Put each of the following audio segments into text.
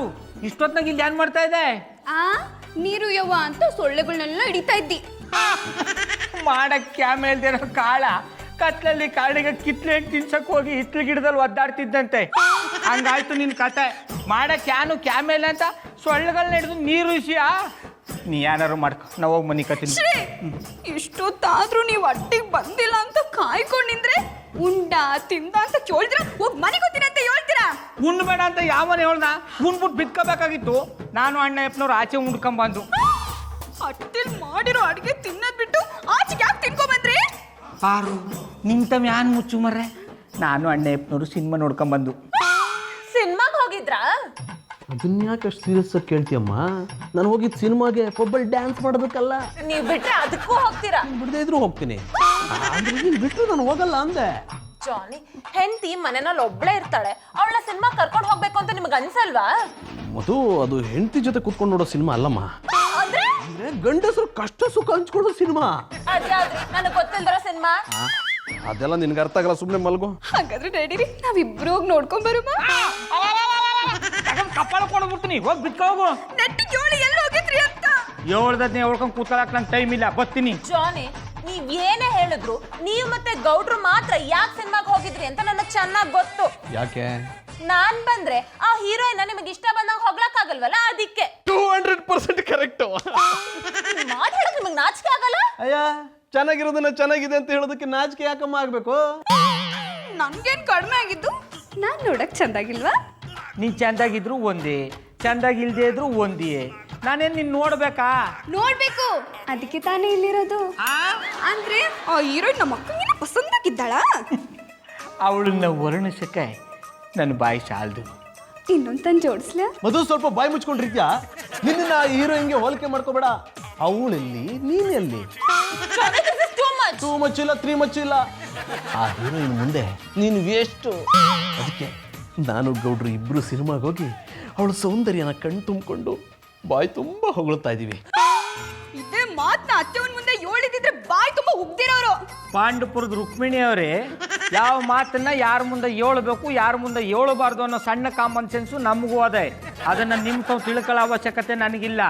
ಪಾರು ಇಷ್ಟೊತ್ನಾಗ ಇಲ್ಲಿ ಏನ್ ಮಾಡ್ತಾ ಇದೆ? ನೀರು ಯವ್ವ ಅಂತ ಸೊಳ್ಳೆಗಳನ್ನೆಲ್ಲ ಹಿಡಿತಾ ಇದ್ದಿ. ಮಾಡಕ್ಕೆ ಆಮೇಲೆ ಕಾಳ ಕತ್ಲಲ್ಲಿ ಕಾಳಿಗೆ ಕಿತ್ಲೆ ತಿನ್ಸಕ್ ಹೋಗಿ ಹಿತ್ಲು ಗಿಡದಲ್ಲಿ ಒದ್ದಾಡ್ತಿದ್ದಂತೆ. ಹಂಗಾಯ್ತು ನಿನ್ ಕತೆ. ಮಾಡಕ್ಕೆ ಯಾನು ಕ್ಯಾಮೇಲೆ ಅಂತ ಸೊಳ್ಳೆಗಳನ್ನ ಹಿಡಿದು ನೀರು ಇಸಿಯಾ? ನೀ ಏನಾರು ಮಾಡ್ಕೊ, ನಾವು ಹೋಗಿ ಮನಿ ಕತ್ತೀನಿ. ಇಷ್ಟೊತ್ತಾದ್ರೂ ನೀವು ಅಟ್ಟಿಗೆ ಬಂದಿಲ್ಲ ಅಂತ ಕಾಯ್ಕೊಂಡಿದ್ರೆ ಉಂಡ ತಿಂದ ಅಂತ ಕೇಳಿದ್ರ ಹೋಗಿ ಮನೆ ಗೊತ್ತಿನ ಅಂತ ಹೇಳ್ತೀರಾ? ಉಣ್ಬೇಡ ಅಂತ ಯಾವನ ಹೇಳ್ದ? ಉಣ್ಬಿಟ್ಟು ಬಿತ್ಕೋಬೇಕಾಗಿತ್ತು. ನಾನು ಅಣ್ಣ ಯಪ್ಪನವ್ರು ಆಚೆ ಉಣ್ಕೊಂಬಂದು. ಅಟ್ಟಿಲ್ ಮಾಡಿರೋ ಅಡಿಗೆ ತಿನ್ನೋದ್ ಬಿಟ್ಟು ಆಚೆಗೆ ಯಾಕೆ ತಿನ್ಕೊಂಬಂದ್ರಿ? ಪಾರು ನಿಂತ ಮ್ಯಾನ್ ಮುಚ್ಚು ಮರ್ರೆ. ನಾನು ಅಣ್ಣ ಯಪ್ಪನವ್ರು ಸಿನಿಮಾ ನೋಡ್ಕೊಂಬಂದು. ಸಿನಿಮಾಗೆ ಹೋಗಿದ್ರಾ? ಅದನ್ನ ಯಾಕೆ ಅಷ್ಟು ಸೀರಿಯಸ್ ಆಗಿ ಕೇಳ್ತೀಯಮ್ಮ? ನಾನು ಹೋಗಿದ್ದು ಸಿನಿಮಾಗೆ ಒಬ್ಬಳು ಡ್ಯಾನ್ಸ್ ಮಾಡೋದಕ್ಕಲ್ಲ. ನೀವು ಬಿಟ್ರೆ ಅದಕ್ಕೂ ಹೋಗ್ತೀರಾ? ಬಿಡದೇ ಇದ್ರು ಹೋಗ್ತೀನಿ. ಅಂದ್ರೆ ನೀನು ಬಿಟ್ಟರು ನಾನು ಹೋಗಲ್ಲ ಅಂದೆ. ಜಾನಿ, ಹೆಂಡತಿ ಮನೆಯಲ್ಲಿ ಒಬ್ಳೇ ಇರ್ತಾಳೆ, ಅವಳನ್ನ ಸಿನಿಮಾ ಕರ್ಕೊಂಡು ಹೋಗ್ಬೇಕು ಅಂತ ನಿಮ್ಗೆ ಅನ್ಸಲ್ವಾ? ಮಧು, ಅದು ಹೆಂಡತಿ ಜೊತೆ ಕೂತ್ಕೊಂಡು ನೋಡೋ ಸಿನಿಮಾ ಅಲ್ಲಮ್ಮ. ಅಂದ್ರೆ ಗಂಡಸರು ಕಷ್ಟ ಸುಖ ಹಂಚ್ಕೊಡೋ ಸಿನಿಮಾ. ಅದ್ಯಾವ್ದ್ರಿ? ನನಗೆ ಗೊತ್ತಿಲ್ದಿರೋ ಸಿನಿಮಾ? ಅದೆಲ್ಲ ನಿನ್ಗೆ ಅರ್ಥ ಆಗಲ್ಲ, ಸುಮ್ಮನೆ ಮಲ್ಗು. ಹಾಗಾದ್ರೆ ನಡೀರಿ, ನಾವಿಬ್ರು ಹೋಗಿ ನೋಡ್ಕೊಂಡ್ ಬರುಮ. ಕಪ್ಪಾಳ ಕೊಡ್ಬಿಡ್ತೀನಿ, ಹೋಗಿ ಬಿತ್ಕೋಗು. ನೆಟ್ಟಿಗೆ ಹೇಳಿ ಎಲ್ಲಿ ಹೋಗಿದ್ರಿ ಅಂತ. ಹೇಳ್ದದ್ನೇ ಹೇಳ್ಕೊಂಡು ಕೂತ್ಕೊಳ್ಳಕ್ ನಂಗೆ ಟೈಮ್ ಇಲ್ಲ, ಬರ್ತೀನಿ. ಜಾನಿ, ನೀವ್ ಏನೇ ಹೇಳಿದ್ರು ನೀವು ಮತ್ತೆ ಗೌಡ್ರು ಮಾತ್ರ ಯಾಕೆ ಸಿನಿಮಾಗೆ ಹೋಗಿದ್ರಿ ಅಂತ ನನಗೆ ಚೆನ್ನಾಗಿ ಗೊತ್ತು. ಯಾಕೆ? ನಾನ್ ಬಂದ್ರೆ ಆ ಹೀರೋಯಿನ್ ನಿಮಗೆ ಇಷ್ಟ ಬಂದಂಗ ಹೋಗ್ಲಕ್ ಆಗಲ್ವಲ್ಲ, ಅದಕ್ಕೆ. 200% ಕರೆಕ್ಟ್. ಮಾತು ಹೇಳಕ್ ನಿಮಗೆ ನಾಚಿಕೆ ಆಗಲ್ಲ? ಅಯ್ಯ, ಚೆನ್ನಾಗಿರೋದನ್ನ ಚೆನ್ನಾಗಿದೆ ಅಂತ ಹೇಳೋದಕ್ಕೆ ನಾಚಿಕೆ ಯಾಕಮ್ಮ ಆಗ್ಬೇಕು? ನನ್ಗೇನ್ ಕಡಿಮೆ ಆಗಿದ್ದು? ನಾನ್ ನೋಡಕ್ ಚಂದಾಗಿಲ್ವಾ? ನೀನ್ ಚಂದಾಗಿದ್ರು ಒಂದೇ, ಚಂದಾಗಿಲ್ದೇ ಇದ್ರು ಒಂದೇ. ನಾನೇನ್ ನಿನ್ ನೋಡ್ಬೇಕಾ? ನೋಡ್ಬೇಕು, ಅದಕ್ಕೆ ತಾನೇ ಇಲ್ಲಿರೋದು. ಅಂದ್ರೆ ಆ ಹೀರೋಯಿನ್ ನಮ್ಮ ಅಕ್ಕಂಗಿನ ಪಸಂದಾಗಿದ್ದಾಳ. ಅವಳನ್ನ ವರ್ಣಿಸಕ್ಕೆ ನನ್ನ ಬಾಯಿ ಸಾಲದು. ಇನ್ನೊಂದ್ ತನ್ ಜೋಡಿಸ್ಲ. ಮಧು, ಸ್ವಲ್ಪ ಬಾಯಿ ಮುಚ್ಕೊಂಡಿರ್ತೀಯಾ? ನಿನ್ನ ಹೀರೋಯಿನ್ಗೆ ಹೋಲಿಕೆ ಮಾಡ್ಕೋಬೇಡ. ಅವಳೆಲ್ಲಿ, ನೀನೆಲ್ಲಿ? ಟೂ ಮಚ್ ಇಲ್ಲ, 3 ಮಚ್ ಇಲ್ಲ. ಆ ಹೀರೋಯಿನ್ ಮುಂದೆ ನೀನು ವೇಸ್ಟು. ಅದಕ್ಕೆ ನಾನು ಗೌಡ್ರು ಇಬ್ರು ಸಿನಿಮಾಗೆ ಹೋಗಿ ಅವಳ ಸೌಂದರ್ಯನ ಕಣ್ ತುಂಬಿಕೊಂಡು ಬಾಯಿ ತುಂಬ ಹೊಗಳ್ತಾ ಇದೀವಿ. ಇದೇ ಮಾತನ್ನ ಅತ್ತೆವನ್ ಮುಂದೆ ಹೇಳಿದಿದ್ರೆ ಬಾಯಿ ತುಂಬಾ ಉಗ್ದಿರೋರು. ಪಾಂಡುಪುರದ ರುಕ್ಮಿಣಿ ಅವರೇ, ಯಾವ ಮಾತನ್ನ ಯಾರ ಮುಂದೆ ಹೇಳ್ಬೇಕು, ಯಾರ ಮುಂದೆ ಹೇಳಬಾರ್ದು ಅನ್ನೋ ಸಣ್ಣ ಕಾಮನ್ ಸೆನ್ಸು ನಮಗೂ ಅದೇ. ಅದನ್ನ ನಿಮ್ ತಾವು ತಿಳ್ಕೊಳ್ಳೋ ಅವಶ್ಯಕತೆ ನನಗಿಲ್ಲ.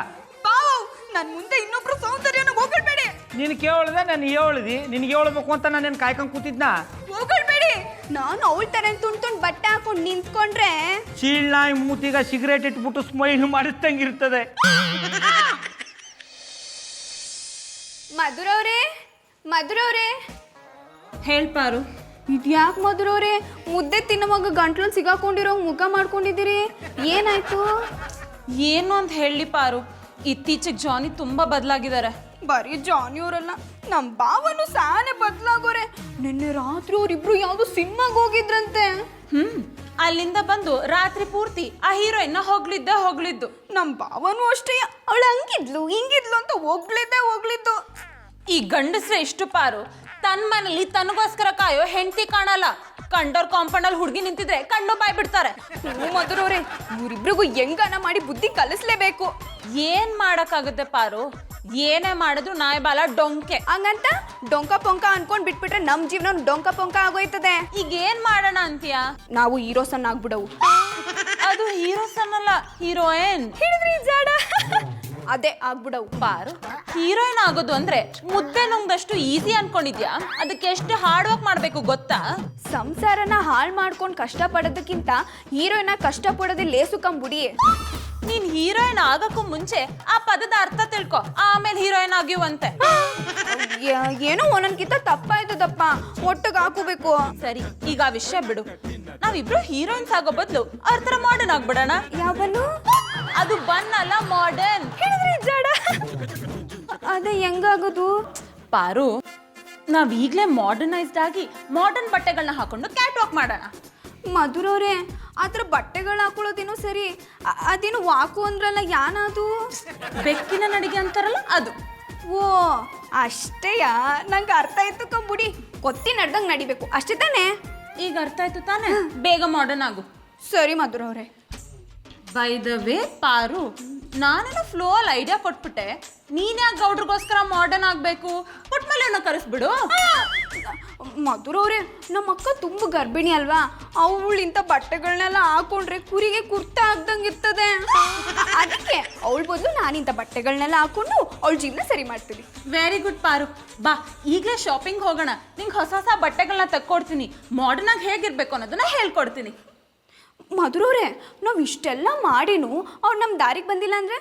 ನನ್ ಮುಂದೆ ಇನ್ನೊಬ್ರು ಸೌಂದರ್ಯನ ಹೋಗಲ್ಬೇಡಿ. ನೀನು ಕೇಳ್ದೆ, ನಾನು ಹೇಳ್ದಿ. ನಿನ್ಗೆ ಹೇಳ್ಬೇಕು ಅಂತ ನಾನೇನು ಕಾಯ್ಕೊಂಡು ಕೂತಿದ್ನ? ಹೋಗಲ್ಬೇಡಿ. ನಾನು ಅವಳ ತರ ತುಂಡ್ ಬಟ್ಟೆ ಹಾಕೊಂಡು ನಿಂತ್ಕೊಂಡ್ರೆ ಚೀಳ್ನಾಯಿ ಮೂತಿಗ ಸಿಗರೇಟ್ ಇಟ್ಬಿಟ್ಟು ಸ್ಮೈಲ್ ಮಾಡಿಸ್ತಂಗಿರ್ತದೆ. ಮಧುರವ್ರೆ ಹೇಳ್ಪಾರು. ಇದ್ಯಾಕೆ ಮಧುರವ್ರೆ ಮುದ್ದೆ ತಿನ್ನೋವಾಗ ಗಂಟ್ಲಲ್ಲಿ ಸಿಗಾಕೊಂಡಿರೋ ಮುಖ ಮಾಡ್ಕೊಂಡಿದ್ದೀರಿ? ಏನಾಯ್ತು? ಏನು ಅಂತ ಹೇಳಿ ಪಾರು, ಇತ್ತೀಚೆಗೆ ಜಾನಿ ತುಂಬಾ ಬದಲಾಗಿದ್ದಾರೆ. ಬರೀ ಜಾನಿ ಅವರಲ್ಲ, ನಮ್ ಬಾವನು ಸಾನೆ ಬದಲಾಗೋರೆ. ನಿನ್ನೆ ರಾತ್ರಿ ಅವ್ರಿಬ್ರು ಯಾವ್ದು ಸಿನಿಮಾಗೆ ಹೋಗಿದ್ರಂತೆ. ಅಲ್ಲಿಂದ ಬಂದು ರಾತ್ರಿ ಪೂರ್ತಿ ಆ ಹೀರೋಯಿನ್ ಹೊಗಳಿದ್ದು. ನಮ್ ಬಾವನು ಅಷ್ಟೇ, ಅವಳು ಹಂಗಿದ್ಲು ಹಿಂಗಿದ್ಲು ಅಂತ ಹೋಗ್ಲಿದ್ದು. ಈ ಗಂಡಸ್ರೆ ಎಷ್ಟು ಪಾರು, ತನ್ನ ಮನೇಲಿ ತನಗೋಸ್ಕರ ಕಾಯೋ ಹೆಂಡತಿ ಕಾಣಲ್ಲ. ಕಂಡೋರ್ ಕಾಂಪೌಂಡ್ ಅಲ್ಲಿ ಹುಡುಗಿ ನಿಂತಿದ್ರೆ ಕಣ್ಣು ಬಾಯ್ ಬಿಡ್ತಾರೆ. ಮಧುರವ್ರೆ, ಇವ್ರಿಬ್ರಿಗೂ ಹೆಂಗನ ಮಾಡಿ ಬುದ್ಧಿ ಕಲಿಸ್ಲೇಬೇಕು. ಏನ್ ಮಾಡಕ್ಕಾಗುತ್ತೆ ಪಾರು? ಏನೇ ಮಾಡಿದ್ರು ನಾಯಿಬಾಲ ಡೊಂಕೆ. ಹಂಗಂತ ಡೊಂಕ ಪೊಂಕ ಅನ್ಕೊಂಡ್ ಬಿಟ್ಬಿಟ್ರೆ ನಮ್ ಜೀವನ ಡೊಂಕ ಪೊಂಕ ಆಗೋಯ್ತದೆ. ಈಗ ಏನ್ ಮಾಡೋಣ ಅಂತೀಯಾ? ನಾವು ಹೀರೋಸನ್ ಆಗ್ಬಿಡವು. ಅದು ಹೀರೋಸ್ ಅನ್ನಲ್ಲ, ಹೀರೋಯಿನ್. ಹಿಡಿದ್ರಿ ಜಾಡ. ಅದೇ ಆಗ್ಬಿಡವು. ಪಾರು, ಹೀರೋಯಿನ್ ಆಗೋದು ಅಂದ್ರೆ ಮುದ್ದೆ ನುಂಗ್ದಷ್ಟು ಈಸಿ ಅನ್ಕೊಂಡಿದ್ಯಾ? ಅದಕ್ಕೆ ಎಷ್ಟು ಹಾರ್ಡ್ ವರ್ಕ್ ಮಾಡ್ಬೇಕು ಗೊತ್ತಾ? ಸಂಸಾರನ ಹಾಳು ಮಾಡ್ಕೊಂಡು ಕಷ್ಟ ಪಡೋದಕ್ಕಿಂತ ಹೀರೋಯಿನ್ ಕಷ್ಟ ಪಡೋದೇ ಲೇಸು ಕಂಬುಡಿ. ನೀನ್ ಹೀರೋಯಿನ್ ಆಗಕ್ಕೂ ಮುಂಚೆ ಆ ಪದದ ಅರ್ಥ ತಿಳ್ಕೊ, ಆಮೇಲೆ ಹೀರೋಯಿನ್ ಆಗಿವಂತೆ. ಏನೋ ಒಂದೊಂದ್ಕಿಂತ ತಪ್ಪಾಯ್ತದಪ್ಪ, ಒಟ್ಟಿಗೆ ಹಾಕೋಬೇಕು. ಸರಿ, ಈಗ ಆ ವಿಷಯ ಬಿಡು. ನಾವಿಬ್ರು ಹೀರೋಯಿನ್ಸ್ ಆಗೋ ಬದಲು ಅವ್ರ ತರ ಮಾಡರ್ನ್ ಆಗ್ಬಿಡೋಣ. ಯಾವನು? ಅದು ಬನ್ನಲ್ಲ, ಮಾಡರ್ನ್. ಹೇಳಿದ್ರಿ ಜಾಡ. ಅದೇ ಹೆಂಗಾಗೋದು? ಪಾರು, ನಾವ್ ಈಗ್ಲೇ ಮಾಡರ್ನೈಸ್ಡ್ ಆಗಿ ಮಾಡರ್ನ್ ಬಟ್ಟೆಗಳನ್ನ ಹಾಕೊಂಡು ಕ್ಯಾಟ್ ವಾಕ್ ಮಾಡೋಣ. ಮಧುರವ್ರೆ, ಆತರ ಬಟ್ಟೆಗಳು ಹಾಕೊಳ್ಳೋದೇನೋ ಸರಿ, ಅದೇನು ವಾಕು ಅಂದ್ರಲ್ಲ, ಯಾನದು? ಬೆಕ್ಕಿನ ನಡಿಗೆ ಅಂತಾರಲ್ಲ ಅದು. ಓ ಅಷ್ಟೇಯಾ? ನಂಗೆ ಅರ್ಥ ಆಯ್ತು ಕಂಬುಡಿ. ಕೊತ್ತಿ ನಡ್ದಂಗೆ ನಡಿಬೇಕು ಅಷ್ಟೇ ತಾನೇ? ಈಗ ಅರ್ಥ ಆಯ್ತು ತಾನೇ? ಬೇಗ ಮಾಡರ್ನ್ ಆಗು. ಸರಿ ಮಧುರವ್ರೆ. ಬೈ ದ ವೇ ಪಾರು, ನಾನೇನೋ ಫ್ಲೋ ಅಲ್ಲಿ ಐಡಿಯಾ ಕೊಟ್ಬಿಟ್ಟೆ. ನೀನ್ ಯಾಕೆ ಗೌಡ್ರಿಗೋಸ್ಕರ ಮಾಡರ್ನ್ ಆಗ್ಬೇಕು? ಪುಟ್ಮಲೆಯನ್ನು ಕರೆಸ್ಬಿಡು. ಮಧುರವ್ರೆ, ನಮ್ಮ ಅಕ್ಕ ತುಂಬ ಗರ್ಭಿಣಿ ಅಲ್ವಾ, ಅವಳು ಇಂಥ ಬಟ್ಟೆಗಳನ್ನೆಲ್ಲ ಹಾಕೊಂಡ್ರೆ ಕುರಿಗೆ ಕುರ್ತ ಆಗ್ದಂಗೆ ಇರ್ತದೆ. ಅದಕ್ಕೆ ಅವಳ ಬದಲು ನಾನು ಇಂಥ ಬಟ್ಟೆಗಳನ್ನೆಲ್ಲ ಹಾಕೊಂಡು ಅವಳ ಜೀವನ ಸರಿ ಮಾಡ್ತೀನಿ. ವೆರಿ ಗುಡ್ ಪಾರು, ಬಾ ಈಗಲೇ ಶಾಪಿಂಗ್ ಹೋಗೋಣ. ನಿಂಗೆ ಹೊಸ ಹೊಸ ಬಟ್ಟೆಗಳನ್ನ ತಕ್ಕೊಡ್ತೀನಿ. ಮಾಡರ್ನ್ ಆಗಿ ಹೇಗಿರ್ಬೇಕು ಅನ್ನೋದನ್ನ ಹೇಳ್ಕೊಡ್ತೀನಿ. ಮಧುರವ್ರೆ, ನಾವು ಇಷ್ಟೆಲ್ಲ ಮಾಡಿನೂ ಅವ್ರು ನಮ್ಮ ದಾರಿಗೆ ಬಂದಿಲ್ಲ ಅಂದರೆ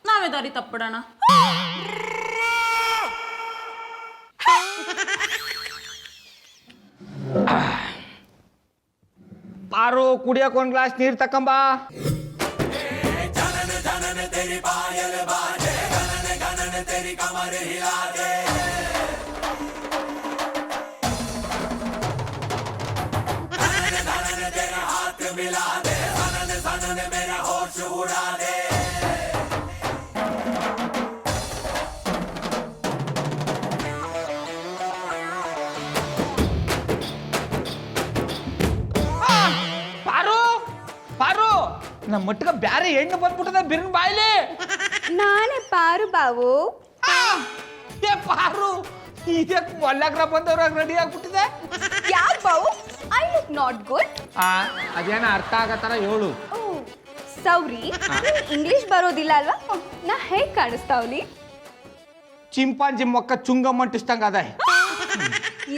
ನಾವೇ ದಾರಿ ತಪ್ಪಿಡೋಣ. ಪಾರು, ಕುಡಿಯಕ್ಕೆ ಒಂದು ಗ್ಲಾಸ್ ನೀರು ತಕೊಂಬಾ. ಪಾರು, ನಮ್ಮ ಮಟ್ಟಿಗೆ ಬ್ಯಾರೆ ಹೆಣ್ಣು ಬಂದ್ಬಿಟ್ಟದ ಬಿರ್ನ್ ಬಾಯ್ಲಿ. ನಾನೇ ಪಾರು ಬಾವು. ಏ ಪಾರು, ಇದಕ್ಕೆ ಮೊಲ್ಲಗ್ರ ಬಂದವ್ರಾಗ ರೆಡಿ ಆಗ್ಬಿಟ್ಟಿದೆ. ಯಾಕೆ ಬಾವು? I look not good. ಅದೇನ ಅರ್ಥ ಆಗತ್ತಾರ ಹೇಳು. ಸೌರಿ, ಇಂಗ್ಲಿಷ್ ಬರೋದಿಲ್ಲ ಅಲ್ವಾ? ನಾ ಹೇಗೆ ಕಾಣಿಸ್ತಾವ್ಲಿ? ಚಿಂಪಾಂಜಿ ಮೊಕ್ಕ ಚುಂಗಮ್ಮಂಟಿಸ್ತಂಗ ಅದ.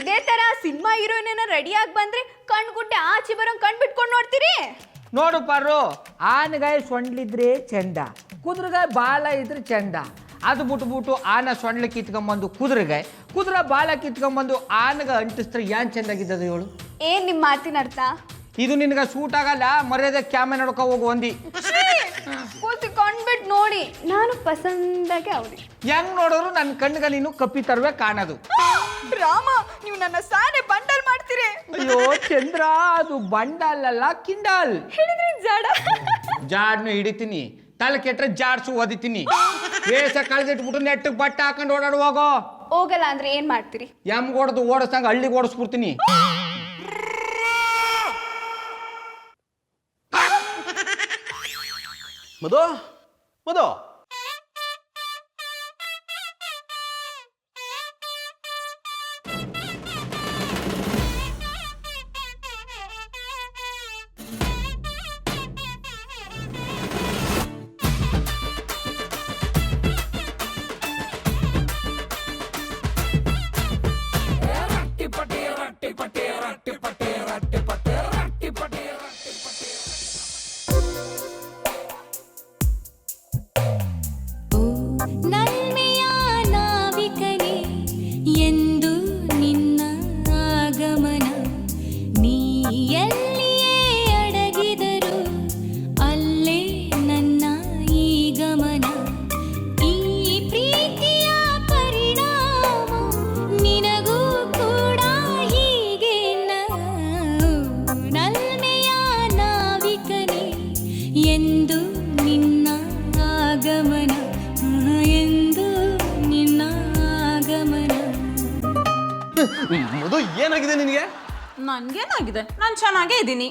ಇದೇ ತರ ಸಿನಿಮಾ ಹೀರೋಯಿನ್ ರೆಡಿಯಾಗಿ ಬಂದ್ರೆ ಕಣ್ಗುಡ್ಡೆ ಆಚೆ ಬರೋಂಗ್ ಕಣ್ ಬಿಟ್ಕೊಂಡು ನೋಡ್ತೀರಿ. ನೋಡು ಪಾರು, ಆನೆಗಾಯ ಸೊಂಡ್ಲಿದ್ರೆ ಚಂದ, ಕುದುರೆಗಾಯ ಬಾಲ ಇದ್ರೆ ಚಂದ. ಅದು ಬಿಟ್ಬಿಟ್ಟು ಆನೆ ಸೊಂಡ್ಲ ಕಿತ್ಕೊಂಬಂದು ಕುದುರೆ ಬಾಲ ಕಿತ್ಕೊಂಬಂದು ಆನೆಗೆ ಅಂಟಿಸ್ತಾರೆ ಏನ್ ಚಂದಾಗಿದ್ದದು ಹೇಳು. ಏನ್ ನಿಮ್ಮ ಮಾತಿನ ಅರ್ಥ? ಇದು ನಿನಗೆ ಸೂಟ್ ಆಗಲ್ಲ, ಮರ್ಯಾದೆ ಕ್ಯಾಮೆ ನೋಡ್ಕೊ ಹೋಗು ಒಂದಿ. ಕೂತು ಕಣ್ಬಿಟ್ಟು ನೋಡಿ, ನಾನು ಪಸಂದಾಗೆ ಅವ್ರಿ. ಹೆಂಗ್ ನೋಡಿದ್ರು ನನ್ನ ಕಣ್ಣಿಗೆ ನೀನು ಕಪ್ಪಿ ತರವೇ ಕಾಣೋದು. ರಾಮ, ನೀವು ನನ್ನ ಸಾನೆ ಬಂಡಲ್ ಮಾಡ್ತೀರಿ. ಅಯ್ಯೋ ಚಂದ್ರ, ಅದು ಬಂಡಲ್ಲ ಕಿಂಡಲ್. ಹಿಡಿದ್ರಿ ಜಾಡ. ಜಾಡ್ನು ಹಿಡಿತೀನಿ, ತಲೆ ಕೆಟ್ರೆ ಜಾಡ್ಸು ಓದಿತೀನಿ. ವೇಷ ಕಳೆದಿಟ್ಬಿಟ್ಟು ನೆಟ್ಟಿಗೆ ಬಟ್ಟೆ ಹಾಕೊಂಡು ಓಡಾಡು ಹೋಗೋ. ಹೋಗಲ್ಲ ಅಂದ್ರೆ ಏನ್ ಮಾಡ್ತೀರಿ? ಹೊಡೆದು ಓಡಿಸ್ದಂಗ ಹಳ್ಳಿಗೆ ಓಡಿಸ್ಬಿಡ್ತೀನಿ. ಮಧು, ಮಧು, ಮಧು, ಏನಾಗಿದೆ ನಿನಗೆ? ನನ್ಗೇನಾಗಿದೆ? ನಾನು ಚೆನ್ನಾಗೇ ಇದ್ದೀನಿ.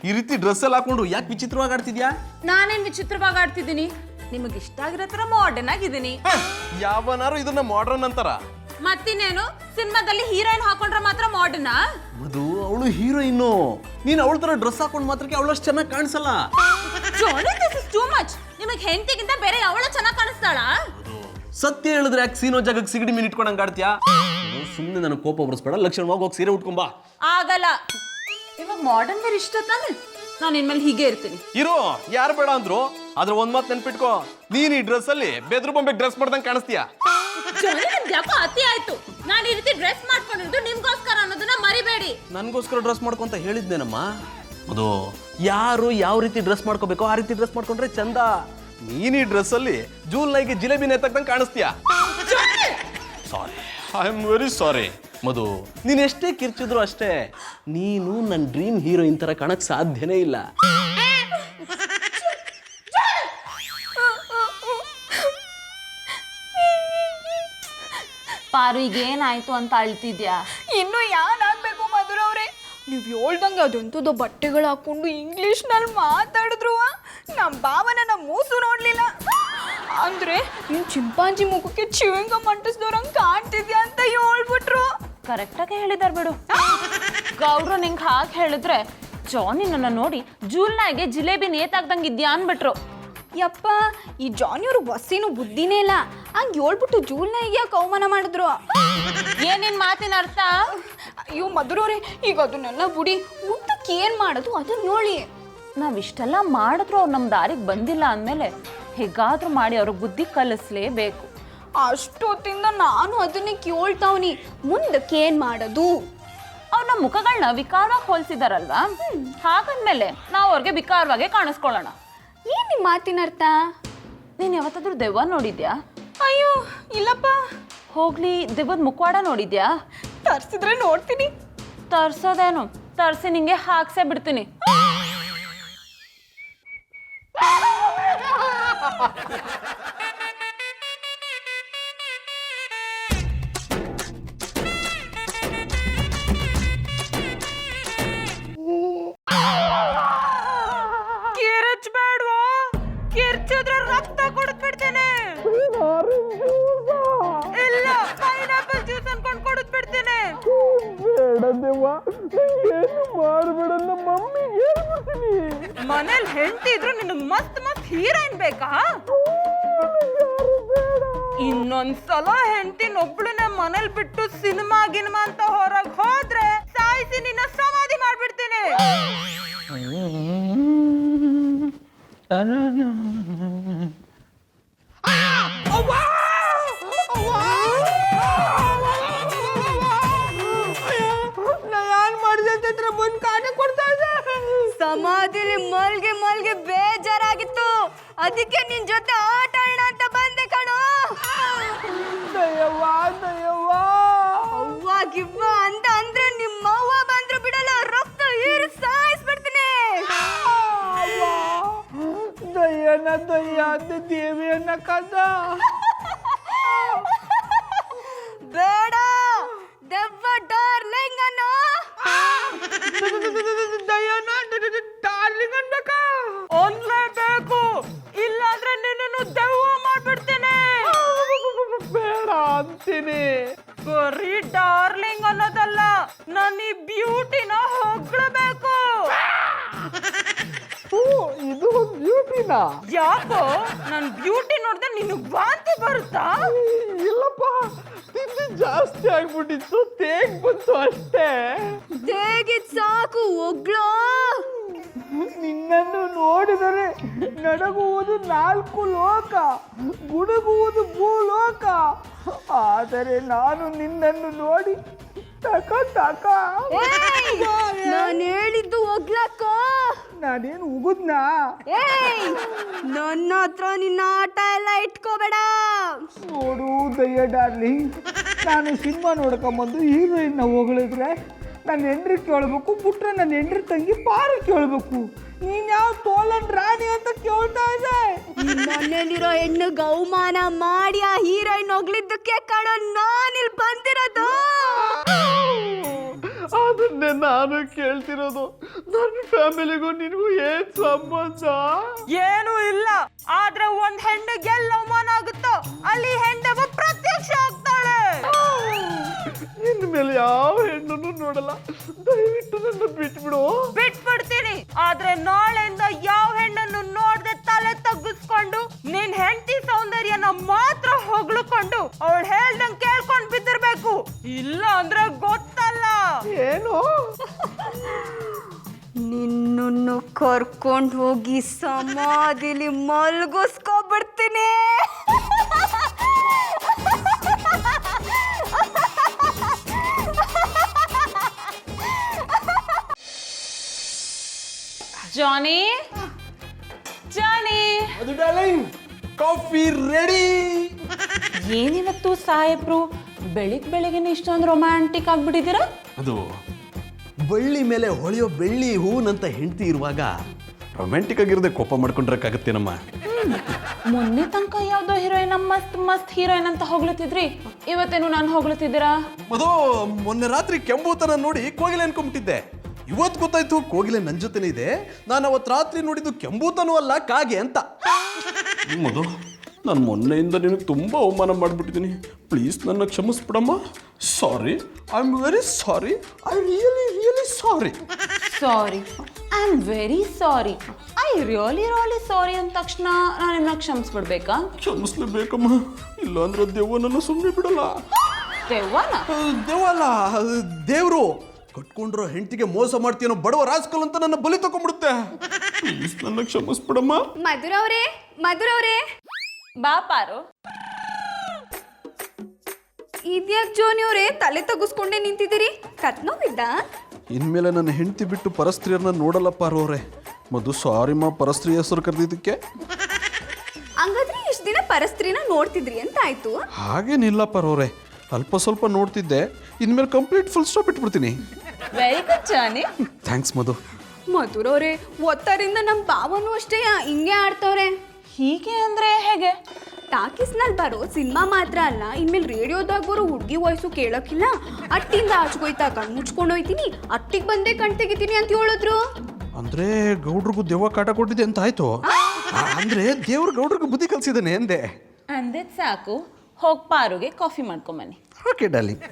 ಈ ರೀತಿ ಡ್ರೆಸ್ ಎಲ್ಲ ಹಾಕೊಂಡು ಯಾಕೆ ವಿಚಿತ್ರವಾಗಿ ಆಡ್ತಿದ್ಯಾ? ನಾನೇನ್ ವಿಚಿತ್ರವಾಗಿ ಆಡ್ತಿದ್ದೀನಿ? ನಿಮಗೆ ಇಷ್ಟ ಆಗಿರೋ ತರ ಮಾಡರ್ನ್ ಆಗಿದ್ದೀನಿ. ಯಾವನಾರು ಇದನ್ನ ಮಾಡ್ರನ್ ಅಂತಾರ? ಮತ್ತಿನ್ನೇನು, ಸಿನಿಮಾದಲ್ಲಿ ಹೀರೋಯಿನ್ ಹಾಕೊಂಡ್ರೆ ಮಾತ್ರ ಮಾಡರ್ನಾ? ಮಧು, ಅವಳು ಹೀರೋಯಿನ್ನು. ನೀನು ಅವಳ ತರ ಡ್ರೆಸ್ ಹಾಕೊಂಡ್ ಮಾತ್ರಕ್ಕೆ ಅವಳಷ್ಟು ಚೆನ್ನಾಗಿ ಕಾಣಿಸಲ್ಲ. Too much. ನಿಮಗೆ ಹೆಂಡತಿಗಿಂತ ಬೇರೆ ಅವಳ ಚೆನ್ನಾಗಿ ಕಾಣಿಸ್ತಾಳ? ಸತ್ಯ ಹೇಳಿದ್ರೆ ಯಾಕೆ ಸೀನೋ ಜಾಗಕ್ಕೆ ಸಿಗಡಿ ಮೀನ್ ಇಟ್ಕೊಂಡಂಗೆ ಆಡ್ತೀಯಾ? ಸುಮ್ಮನೆ ನನಗೆ ಕೋಪ ಬರ್ಸ್ಬೇಡ, ಲಕ್ಷಣವಾಗಿ ಹೋಗಿ ಸೀರೆ ಉಟ್ಕೊಂಬಾ. ಆಗಲ್ಲ. ಇವಾಗ ಮಾಡರ್ನ್ ವೇರ್ ಇಷ್ಟ ತಾನೆ, ನಾನು ಇನ್ಮೇಲೆ ಹೀಗೆ ಇರ್ತೀನಿ. ಇರೋ, ಯಾರು ಬೇಡ ಅಂದ್ರು. ಆದ್ರೆ ಒಂದ್ ಮಾತು ನೆನ್ಪಿಟ್ಕೋ, ನೀನ್ ಈ ಡ್ರೆಸ್ ಅಲ್ಲಿ ಬೆದ್ರು ಬೊಂಬೆ ಡ್ರೆಸ್ ಮಾಡ್ದಂಗೆ ಕಾಣಿಸ್ತೀಯಾ. ಯಾಕೋ ಅತಿ ಆಯ್ತು. ನಾನು ಈ ರೀತಿ ಡ್ರೆಸ್ ಮಾಡ್ಕೊಂಡಿರೋದು ನಿಮ್ಗೋಸ್ಕರ ಅನ್ನೋದನ್ನ ಮರಿಬೇಡಿ. ನನ್ಗೋಸ್ಕರ ಡ್ರೆಸ್ ಮಾಡ್ಕೊಂತ ಹೇಳಿದ್ನೇನಮ್ಮ. ಅದು ಯಾರು ಯಾವ ರೀತಿ ಡ್ರೆಸ್ ಮಾಡ್ಕೋಬೇಕೋ ಆ ರೀತಿ ಡ್ರೆಸ್ ಮಾಡ್ಕೊಂಡ್ರೆ ಚಂದ. ನೀನ್ ಈ ಡ್ರೆಸ್ ಅಲ್ಲಿ ಜೂಲ್ನೈಗೆ ಜಿಲೇಬಿ ನೇತಕ್ಕಂಗೆ ಕಾಣಿಸ್ತೀಯಾ. ಸಾರಿ, ಐ ಆಮ್ ವೆರಿ ಸಾರಿ. ಮಧು, ನೀನ್ ಎಷ್ಟೇ ಕಿರ್ಚಿದ್ರು ಅಷ್ಟೇ, ನೀನು ನನ್ನ ಡ್ರೀಮ್ ಹೀರೋಯಿನ್ ತರ ಕಾಣಕ್ ಸಾಧ್ಯನೇ ಇಲ್ಲ. ಪಾರು, ಈಗ ಏನಾಯ್ತು ಅಂತ ಅಳ್ತಿದ್ಯಾ? ಇನ್ನು ಯಾನಾಗ್ಬೇಕು ಮಧುರವ್ರೆ? ನೀವು ಹೇಳ್ದಂಗೆ ಅದೆಂಥದ್ದು ಬಟ್ಟೆಗಳು ಹಾಕೊಂಡು ಇಂಗ್ಲೀಷ್ನಲ್ಲಿ ಮಾತಾಡಿದ್ರು ನಮ್ಮ ಭಾವನ ನಮ್ಮ ಮೂಸು ನೋಡ್ಲಿಲ್ಲ. ಅಂದ್ರೆ ನೀನು ಚಿಂಪಾಂಜಿ ಮುಖಕ್ಕೆ ಚಿವಿಂಗಮ್ ಅಂಟಿಸ್ದವ್ರಂಗೆ ಕಾಣ್ತಿದ್ಯಾ ಅಂತ ಹೇಳ್ಬಿಟ್ರು. ಕರೆಕ್ಟಾಗಿ ಹೇಳಿದಾರೆ ಬಿಡು. ಗೌಡ್ರು ನಿಂಗೆ ಹಾಗೆ ಹೇಳಿದ್ರೆ ಜಾನಿ ನನ್ನ ನೋಡಿ ಜೂಲ್ನಾಗೆ ಜಿಲೇಬಿ ನೇತಾಗ್ದಂಗೆ ಇದ್ಯಾ ಅನ್ಬಿಟ್ರು. ಯಪ್ಪ, ಈ ಜಾನಿಯವ್ರಿಗೆ ಬಸ್ಸಿನೂ ಬುದ್ಧಿನೇ ಇಲ್ಲ. ಹಂಗೆ ಹೇಳ್ಬಿಟ್ಟು ಜೂಲ್ನಾಯಿಗೆ ಯಾಕೆ ಅವಮಾನ ಮಾಡಿದ್ರು? ಏನಿನ್ ಮಾತಿನ ಅರ್ಥ? ಅಯ್ಯೋ ಮಧುರವ್ರೆ, ಈಗ ಅದನ್ನೆಲ್ಲ ಬುಡಿ, ಊಟಕ್ಕೆ ಏನು ಮಾಡೋದು ಅದನ್ನ ಹೇಳಿ. ನಾವಿಷ್ಟೆಲ್ಲ ಮಾಡಿದ್ರು ಅವ್ರು ನಮ್ಮ ದಾರಿಗೆ ಬಂದಿಲ್ಲ ಅಂದಮೇಲೆ ಹೇಗಾದ್ರೂ ಮಾಡಿ ಅವ್ರಿಗೆ ಬುದ್ಧಿ ಕಲಿಸ್ಲೇಬೇಕು. ಅಷ್ಟೊತ್ತಿಂದ ನಾನು ಅದನ್ನೇ ಕೇಳ್ತಾವ್ನಿ, ಮುಂದಕ್ಕೆ ಏನು ಮಾಡೋದು? ಅವ್ರು ನಮ್ಮ ಮುಖಗಳನ್ನ ವಿಕಾರವಾಗಿ ಹೋಲಿಸಿದಾರಲ್ವಾ, ಹಾಗಂದ್ಮೇಲೆ ನಾವು ಅವ್ರಿಗೆ ವಿಕಾರವಾಗೇ ಕಾಣಿಸ್ಕೊಳ್ಳೋಣ. ಏನು ನಿಮ್ಮ ಮಾತಿನ ಅರ್ಥ? ನೀನು ಯಾವತ್ತಾದ್ರೂ ದೆವ್ವ ನೋಡಿದ್ಯಾ? ಅಯ್ಯೋ ಇಲ್ಲಪ್ಪ. ಹೋಗ್ಲಿ, ದೆವ್ವದ ಮುಖವಾಡ ನೋಡಿದ್ಯಾ? ತರ್ಸಿದ್ರೆ ನೋಡ್ತೀನಿ. ತರ್ಸೋದೇನು, ತರ್ಸಿ ನಿಂಗೆ ಹಾಕ್ಸೇ ಬಿಡ್ತೀನಿ. ಕಿರ್ಚ್ಬೇಡ್ವೋ, ಕಿರ್ಚಿದ್ರೆ ರಕ್ತ ಕೊಡ್ಬಿಡ್ತೇನೆ. ಇಲ್ಲ, ಪೈನಾಪಲ್ ಜ್ಯೂಸ್ ಅನ್ಕೊಂಡು ಕೊಡ್ಬಿಡ್ತೇನೆ. ಮನೇಲಿ ಹೆಂಡತಿ ಇದ್ರು ನಿನಗ್ ಮಸ್ತ್ ಮಸ್ತ್ ಹೀರೋಯಿನ್ ಬೇಕಾ? ಇನ್ನೊಂದ್ಸಲ ಹೆಂಡತಿನ ಒಬ್ಳನ್ನ ಮನೇಲಿ ಬಿಟ್ಟು ಸಿನಿಮಾ ಗಿನಿಮಾ ಅಂತ ಹೊರಗ್ ಹೋದ್ರೆ ಸಾಯಿಸಿ ನಿನ್ನ ಸಮಾಧಿ ಮಾಡ್ಬಿಡ್ತೇನೆ. ಸಮಾಧಿಲಿ ಮಲ್ಗೆ ಮಲ್ಗೆ ಬೇಜಾರಾಗಿತ್ತು, ಅದಕ್ಕೆ ನಿನ್ ಜೊತೆ ಆಟ ಆಡೋಣ ಅಂತ ಬಂದೆ ಕಣೋ. ಅವ್ವ ಗಿವ್ವ ಅಂತ ಅಂದ್ರೆ ನಿಮ್ಮವ್ವ ಬಂದ್ರು ಬಿಡಲ್ಲ, ರೊಕ್ಕ ಹೀರಿ ಸಾಯಿಸ್ಬಿಡ್ತೀನಿ. ದಯ್ಯನ ದಯ್ಯ ಅಂತ ದೇವಿಯನ್ನ ಕದ. ಬೇಡ, ದೆವ್ವ ಡಾರ್ಲಿಂಗ್ ಅನ್ನೋ. ದಯ್ಯನ ಡಾರ್ಲಿಂಗ್ ಅನ್ಬೇಕಾ? ಅನ್ಲೇಬೇಕು, ಇಲ್ಲಾಂದ್ರೆ ನಿನ್ನನ್ನು ದೆವ್ವ ಮಾಡ್ಬಿಡ್ತೇನೆ. ಬೇಡ ಅಂತೀನಿ. ಬರೀ ಡಾರ್ಲಿಂಗ್ ಅನ್ನೋದಲ್ಲ, ನನ್ನ ಈ ಬ್ಯೂಟಿನ ಹೊಗಳಬೇಕು. ಇದು ಬ್ಯೂಟಿನ? ಯಾಕೋ ನನ್ ಬ್ಯೂಟಿ ನೋಡಿದ್ರೆ ನಿನಗ್ ವಾಂತಿ ಬರುತ್ತಾ? ಇಲ್ಲಪ್ಪ, ತಿಂದು ಜಾಸ್ತಿ ಆಗ್ಬಿಟ್ಟಿತ್ತು, ತೇಗ್ ಬಂತು ಅಷ್ಟೇ. ತೇಗಿದ್ ಸಾಕು, ಒಗ್ಳೋ. ನಿನ್ನನ್ನು ನೋಡಿದರೆ ನಡಗುವುದು 4 ಲೋಕ, ಗುಡುಗುವುದು ಭೂಲೋಕ. ಆದರೆ ನಾನು ನಿನ್ನನ್ನು ನೋಡಿ ತಕ ತಕ. ನಾನು ಹೇಳಿದ್ದು ಒಗ್ಲಕ್ಕ. ನಾನೇನು ಉಗುದ್ನಾ? ನನ್ನ ಹತ್ರ ನಿನ್ನ ಆಟ ಎಲ್ಲ ಇಟ್ಕೋಬೇಡ. ನೋಡು ದಯ್ಯ ಡಾರ್ಲಿಂಗ್, ನಾನು ಸಿನಿಮಾ ನೋಡ್ಕೊಂಬಂದು ಹೀರೋಯಿನ್ನ ಹೊಗಳಿದ್ರೆ ನನ್ನ ಹೆಂಡ್ರಿ ಕೇಳಬೇಕು, ಬಿಟ್ರೆ ನನ್ನ ಹೆಂಡ್ರಿ ತಂಗಿ ಪಾರು ಕೇಳಬೇಕು. ನೀನ್ ಯಾವ ತೋಲನ್ ರಾಣಿ ಅಂತ ಕೇಳ್ತಾ ಇದೆ. ಮನೇಲಿರೋ ಹೆಣ್ಣಿಗೆ ಅವಮಾನ ಮಾಡಿ ಆ ಹೀರೋಯಿನ್ ಹೋಗ್ಲಿದ್ದಕ್ಕೆ ಕಣೋ ನಾನಿಲ್ಲಿ ಬಂದಿರೋದು. ಅದನ್ನೇ ನಾನು ಕೇಳ್ತಿರೋದು. ನನ್ನ ಫ್ಯಾಮಿಲಿಗೂ ನಿನಗೂ ಏನ್ ಸಂಬಂಧ? ಏನೂ ಇಲ್ಲ, ಆದ್ರೆ ಒಂದ್ ಹೆಣ್ಣಿಗೆ ಎಲ್ಲ ಅವಮಾನ ಆಗುತ್ತೋ ಅಲ್ಲಿ ಹೆಣ್ಣವ ಪ್ರತ್ಯಕ್ಷ ಆಗ್ತಾಳೆ. ಇನ್ ಮೇಲೆ ಯಾವ ಹೆಣ್ಣನ್ನು ನೋಡಲ್ಲ, ದಯವಿಟ್ಟು ನನ್ನ ಬಿಟ್ಬಿಡು. ಬಿಟ್ಬಿಡ್ತೀನಿ, ಆದ್ರೆ ನಾಳೆಯಿಂದ ಯಾವ ಹೆಣ್ಣನ್ನು ನೋಡ್ದೆ ತಲೆ ತಗ್ಗಿಸ್ಕೊಂಡು ನಿನ್ ಹೆಂಡತಿ ಸೌಂದರ್ಯನ ಮಾತ್ರ ಹೊಗಳ್ಕೊಂಡು ಅವಳು ಹೇಳ್ದಂಗ್ ಕೇಳ್ಕೊಂಡ್ ಬಿದ್ದಿರ್ಬೇಕು. ಇಲ್ಲ ಅಂದ್ರೆ ಗೊತ್ತಲ್ಲ. ಏನು? ನಿನ್ನನ್ನು ಕರ್ಕೊಂಡು ಹೋಗಿ ಸಮಾಧಿಲಿ ಮಲ್ಗಿಸ್ಕೊಬಿಡ್ತೀನಿ. ಜಾನಿ, ಜಾನಿ, ಅದು ಡಾರ್ಲಿಂಗ್, ಕಾಫಿ ರೆಡಿ. ಏನಿವತ್ತು ಸಾಹೇಬ್ರು ಬೆಳಿಗ್ಗೆನೆ ಇಷ್ಟೊಂದು ರೊಮ್ಯಾಂಟಿಕ್ ಆಗ್ಬಿಟ್ಟಿದ್ದೀರಾ? ಅದು ಬಳ್ಳಿ ಮೇಲೆ ಹೊಳೆಯೋ ಬೆಳ್ಳಿ ಹೂನಂತ ಹೆಂಡತಿ ಇರುವಾಗ ರೊಮ್ಯಾಂಟಿಕ್ ಆಗಿರದೆ ಕೋಪ ಮಾಡ್ಕೊಂಡ್ರಕ್ಕಾಗತ್ತೇನಮ್ಮ. ಮೊನ್ನೆ ತನಕ ಯಾವ್ದೋ ಹೀರೋಯಿನ್ ಮಸ್ತ್ ಮಸ್ತ್ ಹೀರೋಯಿನ್ ಅಂತ ಹೊಗ್ಲತ್ತಿದ್ರಿ, ಇವತ್ತೇನು ನಾನು ಹೊಗ್ಲತ್ತಿದ್ದೀರಾ? ಅದು ಮೊನ್ನೆ ರಾತ್ರಿ ಕೆಂಬೂತನ ನೋಡಿ ಕೋಗಿಲೆ ಅನ್ಕೊಂಡ್ಬಿಟ್ಟಿದ್ದೆ. ಇವತ್ತು ಗೊತ್ತಾಯ್ತು ಕೋಗಿಲೆ ನನ್ನ ಜೊತೆನೇ ಇದೆ. ನಾನು ಅವತ್ತು ರಾತ್ರಿ ನೋಡಿದ್ದು ಕೆಂಬೂತನೂ ಅಲ್ಲ ಕಾಗೆ ಅಂತ. ಮಧು, ನಾನು ಮೊನ್ನೆಯಿಂದ ನಿನಗೆ ತುಂಬ ಅವಮಾನ ಮಾಡಿಬಿಟ್ಟಿದ್ದೀನಿ. ಪ್ಲೀಸ್ ನನ್ನ ಕ್ಷಮಿಸ್ಬಿಡಮ್ಮ. Sorry, I am very sorry, I really sorry. Sorry, I am very sorry, I really sorry ಅಂದ ತಕ್ಷಣ ನಾನು ನಿಮ್ಮನ್ನ ಕ್ಷಮಿಸ್ಬಿಡ್ಬೇಕಾ? ಕ್ಷಮಿಸ್ಲೇಬೇಕಮ್ಮ, ಇಲ್ಲಾಂದ್ರೆ ದೆವ್ವ ನನ್ನ ಸುಮ್ಮನೆ ಬಿಡಲ್ಲ. ದೆವ್ವನ? ದೆವ್ವ ಅಲ್ಲ, ದೇವರು. ಕಟ್ಕೊಂಡಿರೋ ಹೆಂಡತಿಗೆ ಮೋಸ ಮಾಡ್ತೀನೋ ಬಡವ ರಾಸ್ಕಲ್ ಅಂತ ನನ್ನ ಬಲಿ ತಗೊಂಡ್ಬಿಡುತ್ತೆ. ಪ್ಲೀಸ್ ನನ್ನ ಕ್ಷಮಿಸ್ಬಿಡಮ್ಮ. ಮಧುರವ್ರೆ ಬಾ ಪಾರು. ಇದ್ಯಾಕ್ ಜೋನಿ ಅವರೇ ತಲೆ ತಗ್ಗಿಸ್ಕೊಂಡೇ ನಿಂತಿದ್ದೀರಿ? ಕತ್ನೋವಿದ್ದ? ಇನ್ಮೇಲೆ ನನ್ನ ಹೆಂಡತಿ ಬಿಟ್ಟು ಪರಸ್ತ್ರೀಯರನ್ನ ನೋಡಲ್ಲ ಪಾರೋರೆ. ಮಧು ಸಾರಿಮ್ಮ, ಪರಸ್ತ್ರೀ ಹೆಸರು ಕರೆದಿದ್ದಕ್ಕೆ. ಹಂಗಾದ್ರೆ ಇಷ್ಟು ದಿನ ಪರಸ್ತ್ರೀನ ನೋಡ್ತಿದ್ರಿ ಅಂತ ಆಯ್ತು? ಹಾಗೇನಿಲ್ಲ ಪಾರೋರೆ, ಅಲ್ಪ ಸ್ವಲ್ಪ ನೋಡ್ತಿದ್ದೆ. ಇನ್ಮೇಲೆ ಕಂಪ್ಲೀಟ್ ಫುಲ್ ಸ್ಟಾಪ್ ಇಟ್ಬಿಡ್ತೀನಿ. Very good Johnny. Thanks Madhu. ಮಧುರವ್ರೆ, ಒತ್ತರಿಂದ ನಮ್ಮ ಭಾವನೂ ಅಷ್ಟೇ ಹಿಂಗೆ ಆಡ್ತವ್ರೆ. ಹೀಗೆ ಅಂದ್ರೆ ಹೇಗೆ? ಟಾಕೀಸ್ನಲ್ಲಿ ಬರೋ ಸಿನಿಮಾ ಮಾತ್ರ ಅಲ್ಲ, ಇನ್ಮೇಲೆ ರೇಡಿಯೋದಾಗ ಬರೋ ಹುಡುಗಿ ವಾಯ್ಸು ಕೇಳೋಕ್ಕಿಲ್ಲ. ಅಟ್ಟಿಂದ ಆಚೆಗೋಯ್ತಾ ಕಣ್ ಮುಚ್ಕೊಂಡು ಹೋಯ್ತೀನಿ, ಅಟ್ಟಿಗೆ ಬಂದೇ ಕಣ್ ತೆಗಿತೀನಿ ಅಂತ ಹೇಳಿದ್ರು. ಅಂದ್ರೆ ಗೌಡ್ರಿಗೂ ದೆವ್ವ ಕಾಟ ಕೊಟ್ಟಿದೆ ಅಂತ ಆಯ್ತು. ಅಂದ್ರೆ ದೇವ್ರ ಗೌಡ್ರಿಗೂ ಬುದ್ಧಿ ಕಲ್ಸಿದ್ದಾನೆ ಅಂದೆ. ಅಂದಿದ್ ಸಾಕು, ಹೋಗಿ ಪಾರುಗೆ ಕಾಫಿ ಮಾಡ್ಕೊಂಬನ್ನಿ. Okay darling.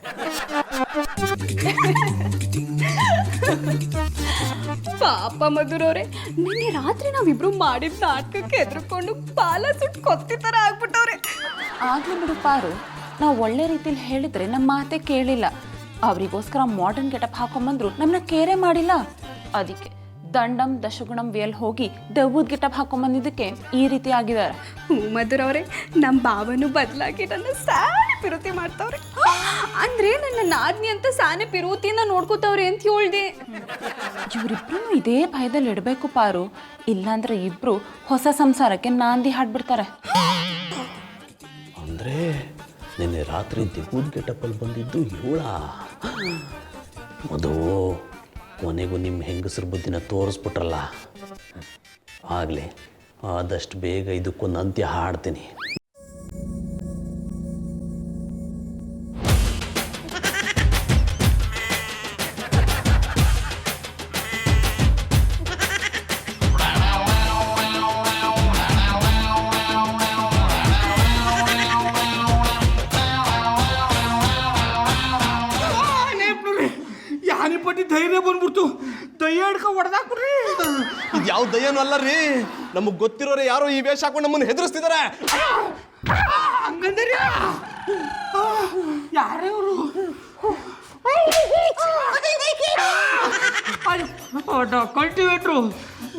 ಪಾಪ ಮಧುರವ್ರೆ, ನಿನ್ನೆ ರಾತ್ರಿ ನಾವಿಬ್ರು ಮಾಡಿದ ನಾಟಕಕ್ಕೆ ಎದ್ರುಕೊಂಡು ಪಾಲ ಸುಟ್ಟು ಕೊತ್ತಿ ಥರ ಆಗ್ಬಿಟ್ಟವ್ರೆ. ಆಗ್ಲಿ ಬಿಡು ಪಾರು, ನಾವು ಒಳ್ಳೆ ರೀತಿಲಿ ಹೇಳಿದ್ರೆ ನಮ್ಮ ಮಾತೆ ಕೇಳಿಲ್ಲ. ಅವರಿಗೋಸ್ಕರ ಮಾಡರ್ನ್ ಗೆಟಪ್ ಹಾಕೊಂಬಂದ್ರು ನಮ್ಮನ್ನ ಕೇರೆ ಮಾಡಿಲ್ಲ. ಅದಕ್ಕೆ ದಂಡಂ ದಶಗುಣಂ ವೇಲ್ ಹೋಗಿ ದೆವ್ವದ ಗೆಟಪ್ ಹಾಕೊಂಬಂದಿದ್ದಕ್ಕೆ ಈ ರೀತಿ ಆಗಿದ್ದಾರೆ. ಮಧುರವ್ರೆ, ನಮ್ಮ ಭಾವನು ಬದಲಾಗಿ ನನ್ನ ಸಾನೆ ಪಿರುತಿ ಮಾಡ್ತಾವ್ರೆ. ಅಂದ್ರೆ ನನ್ನ ನಾದ್ನಿ ಅಂತ ಸಾನೆ ಪಿರುತಿನ ನೋಡ್ಕೋತಾವ್ರೆ ಅಂತ ಹೇಳ್ದೆ. ಇವರಿಬ್ರು ಇದೇ ಭಯದಲ್ಲಿ ಇಡಬೇಕು ಪಾರು, ಇಲ್ಲಾಂದ್ರೆ ಇಬ್ರು ಹೊಸ ಸಂಸಾರಕ್ಕೆ ನಾಂದಿ ಹಾಡ್ಬಿಡ್ತಾರೆ. ಅಂದರೆ ನಿನ್ನೆ ರಾತ್ರಿ ದಿಗ್ಗೂದ ಗೆಟಪ್ಪಲ್ಲಿ ಬಂದಿದ್ದು ಇವಳ. ಮಧು, ಕೊನೆಗೂ ನಿಮ್ಮ ಹೆಂಗಸರ ಬುದ್ಧಿನ ತೋರಿಸ್ಬಿಟ್ರಲ್ಲ. ಆಗಲಿ, ಆದಷ್ಟು ಬೇಗ ಇದಕ್ಕೊಂದು ಅಂತ್ಯ ಹಾಡ್ತೀನಿ. ಯಾನಿಪಟ್ಟಿ ಧೈರ್ಯ ಬಂದ್ಬಿಡ್ತು, ದಯ್ಯ ಹಿಡ್ಕ ಹೊಡೆದಾಕ್ಬಿಡ್ರಿ. ಇದು ಯಾವ ದಯ್ಯನೂ ಅಲ್ಲ ರೀ, ನಮಗೆ ಗೊತ್ತಿರೋರೆ ಯಾರೋ ಈ ವೇಷ ಹಾಕೊಂಡು ನಮ್ಮನ್ನು ಹೆದರಿಸ್ತಿದ್ದಾರೆ. ಹಂಗಂದ್ರಿ ಯಾರವರು? ಕಲ್ಟಿವೇಟ್ರು,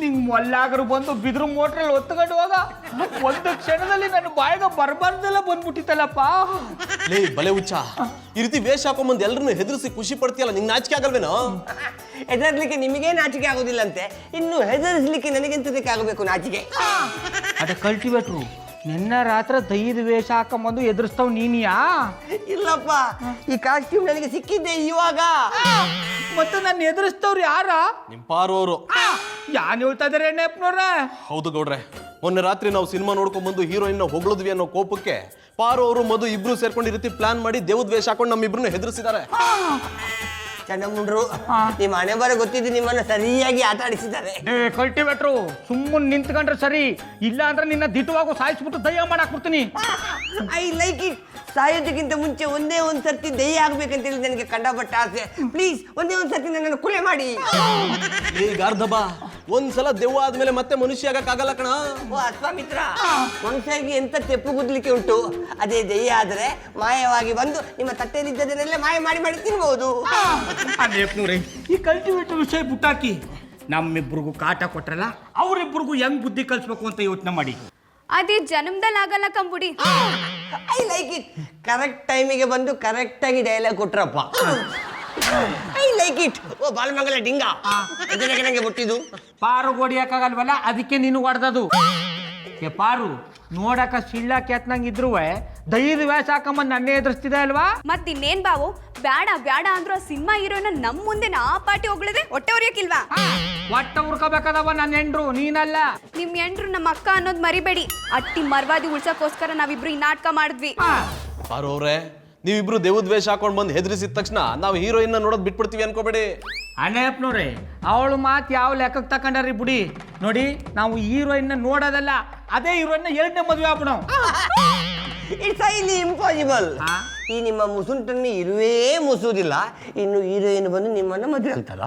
ನಿಂಗೆ ಮೊಲ್ಲಾಗರು ಬಂದು ಬಿದ್ರು ಮೋಟ್ರಲ್ಲಿ ಒತ್ಕೊಂಡು ಹೋಗ ಒಂದು ಕ್ಷಣದಲ್ಲಿ ನನ್ನ ಬಾಯಿಗೆ ಬರಬಾರ್ದೆಲ್ಲ ಬಂದ್ಬಿಟ್ಟಿತ್ತಲ್ಲಪ್ಪ. ಲೇ ಬಲೆ ಹುಚ್ಚ, ಈ ರೀತಿ ವೇಷ ಹಾಕೊಂಬಂದು ಎಲ್ಲರನ್ನು ಹೆದರಿಸಿ ಖುಷಿ ಪಡ್ತೀಯಲ್ಲ, ನಿಂಗೆ ನಾಚಿಕೆ ಆಗಲ್ವೇನೋ? ಹೆದರ್ಲಿಕ್ಕೆ ನಿಮಗೇ ನಾಚಿಕೆ ಆಗೋದಿಲ್ಲಂತೆ, ಇನ್ನು ಹೆದರಿಸ್ಲಿಕ್ಕೆ ನನಗೆಂತದಕ್ಕೆ ಆಗಬೇಕು ನಾಚಿಕೆ? ಅದ ಕಲ್ಟಿವೇಟ್ರು, ನಿನ್ನ ರಾತ್ರಿ ದೈದ ವೇಷ ಹಾಕೊಂಬಂದು ಎದುರಿಸ್ತಾವ್ ನೀನಿಯಾ? ಇಲ್ಲಪ್ಪ, ಈ ಕಾಸ್ಟ್ಯೂಮ್ ನನಗೆ ಸಿಕ್ಕಿದ್ದೆ ಇವಾಗ. ಮತ್ತೆ ನನ್ನ ಎದುರಿಸ್ತವ್ರು ಯಾರ? ನಿಮ್ಮ ಪಾರೋರು. ಯಾನ್ ಹೇಳ್ತಾ ಇದಾರೆ ಎಣ್ಣೆಪ್ಪನವ್ರ? ಹೌದು ಗೌಡ್ರೆ, ಮೊನ್ನೆ ರಾತ್ರಿ ನಾವು ಸಿನಿಮಾ ನೋಡ್ಕೊಂಡ್ಬಂದು ಹೀರೋಯಿನ್ನ ಹೊಗಳಿದ್ವಿ ಅನ್ನೋ ಕೋಪಕ್ಕೆ ಪಾರು ಅವರು ಮಧು ಇಬ್ರು ಸೇರ್ಕೊಂಡು ಈ ರೀತಿ ಪ್ಲಾನ್ ಮಾಡಿ ದೇವ್ದ ವೇಷ ಹಾಕೊಂಡು ನಮ್ಮಿಬ್ರನ್ನ ಹೆದರಿಸಿದ್ದಾರೆ. ಚಂಡಮುಂಡ್ರು, ನಿಮ್ಮ ಹಣೆ ಬರ ಗೊತ್ತಿದ್ದು ನಿಮ್ಮನ್ನ ಸರಿಯಾಗಿ ಆಟ ಆಡಿಸಿದ್ದಾರೆ. ಕಲ್ಟಿವೇಟ್ರು, ಸುಮ್ಮನೆ ನಿಂತ್ಕೊಂಡ್ರೆ ಸರಿ, ಇಲ್ಲ ಅಂದ್ರೆ ನಿನ್ನ ದಿಟ್ಟವಾಗೂ ಸಾಯಿಸ್ಬಿಟ್ಟು ದಯ್ಯ ಮಾಡಾಕ್ಬಿಡ್ತೀನಿ. I like it. ಸಾಯೋದಕ್ಕಿಂತ ಮುಂಚೆ ಒಂದೇ ಒಂದು ಸರ್ತಿ ದಯ್ಯ ಆಗ್ಬೇಕಂತೇಳಿ ನನಗೆ ಕಂಡಪಟ್ಟ ಆಸೆ. ಪ್ಲೀಸ್ ಒಂದೇ ಒಂದು ಸರ್ತಿ ನನ್ನನ್ನು ಕೊಲೆ ಮಾಡಿ. ಈಗ ಅರ್ಧಬ ಒಂದ್ಸಲ ದೆವ್ವ ಆದ್ಮೇಲೆ ಮತ್ತೆ ಮನುಷ್ಯ ಆಗಕ್ಕಾಗಲ್ಲ ಕಣ. ಓ ಅಶ್ವಾಮಿತ್ರ, ಮನುಷ್ಯರಿಗೆ ಎಂತ ತೆಪ್ಪು ಗುದ್ಲಿಕ್ಕೆ ಉಂಟು, ಅದೇ ದಯ್ಯ ಆದ್ರೆ ಮಾಯವಾಗಿ ಬಂದು ನಿಮ್ಮ ತಟ್ಟೆಯಲ್ಲಿದ್ದದನ್ನೆಲ್ಲ ಮಾಯ ಮಾಡಿ ಮಾಡಿ ತಿನ್ಬಹುದು. ಈ ಕಲ್ಟಿವೇಟರ್ ವಿಷಯ ಬುಟ್ಟಾಕಿ ನಮ್ಮಿಬ್ರಿಗೂ ಕಾಟ ಕೊಟ್ರಲ್ಲ, ಅವರಿಬ್ರಿಗೂ ಹೆಂಗ್ ಬುದ್ಧಿ ಕಲಿಸ್ಬೇಕು ಅಂತ ಯೋಚನೆ ಮಾಡಿ. ಅದೇ ಜನ್ಮದಲ್ಲಿ ಆಗಲ್ಲ ಕಂಬುಡಿ. I like it. ಕರೆಕ್ಟ್ ಟೈಮಿಗೆ ಬಂದು ಕರೆಕ್ಟ್ ಆಗಿ ಡೈಲಾಗ್ ಕೊಟ್ರಪ್ಪ. I like it. ಓ ಬಾಲಮಂಗಲ ಡಿಂಗ, ಅದಕ್ಕೆ ನಂಗೆ ಬಿಟ್ಟಿದ್ದು. ಪಾರು ಹೊಡಿಯಕ್ಕಾಗಲ್ವಲ್ಲ, ಅದಕ್ಕೆ ನೀನು ಹೊಡೆದದು. ಏ ಪಾರು, ನೋಡಕ ಶಿಳ್ಳ ಕೆತ್ನಂಗಿದ್ರು ದೈದ ವೇಷ ಹಾಕೊಂಬಂದು ನನ್ನೇ ಎದುರಿಸ್ತಿದೆ ಅಲ್ವಾ? ಮತ್ತಿನ್ನೇನ್ ಬಾವು, ಬ್ಯಾಡ ಬ್ಯಾಡ ಅಂದ್ರು ಆ ಸಿನಿಮಾ ಹೀರೋನ ನಮ್ ಮುಂದೆ ನಾ ಪಾಟಿ ಹೋಗ್ಲಿದೆ ಹೊಟ್ಟೆ ಉರಿಯಕ್ಕಿಲ್ವಾ? ಒಟ್ಟ ಉರ್ಕೋಬೇಕದವ ನನ್ನ ಹೆಂಡ್ರು, ನೀನಲ್ಲ. ನಿಮ್ ಎಂಟ್ರು ನಮ್ಮ ಅಕ್ಕ ಅನ್ನೋದು ಮರಿಬೇಡಿ. ಅಟ್ಟಿ ಮರ್ವಾದಿ ಉಳ್ಸಕ್ಕೋಸ್ಕರ ನಾವಿಬ್ರು ಈ ನಾಟಕ ಮಾಡಿದ್ವಿ. ಪಾರು ಅವ್ರೆ, ನೀವಿಬ್ರು ದೇವ್ದ ವೇಷ ಹಾಕೊಂಡು ಬಂದು ಹೆದರಿಸಿದ ತಕ್ಷಣ ನಾವು ಹೀರೋಯಿನ್ನ ನೋಡೋದು ಬಿಟ್ಬಿಡ್ತೀವಿ ಅನ್ಕೋಬೇಡಿ. ಅಣ್ಣಪ್ಪನವ್ರೆ ಅವಳು ಮಾತು ಯಾವ ಲೆಕ್ಕಕ್ಕೆ ತಕೊಂಡಾರಿ ಬಿಡಿ. ನೋಡಿ ನಾವು ಹೀರೋಯಿನ್ನ ನೋಡೋದಲ್ಲ, ಅದೇ ಹೀರೋಯಿನ್ನ 2ನೇ ಮದುವೆ ಆಗ್ಬಿಡೋ. It's highly impossible. ಈ ನಿಮ್ಮ ಮುಸುಂಟನ್ನು ಇರುವೇ ಮುಸುವುದಿಲ್ಲ, ಇನ್ನು ಹೀರೋಯಿನ್ ಬಂದು ನಿಮ್ಮನ್ನ ಮದುವೆ ಆಗ್ತದ?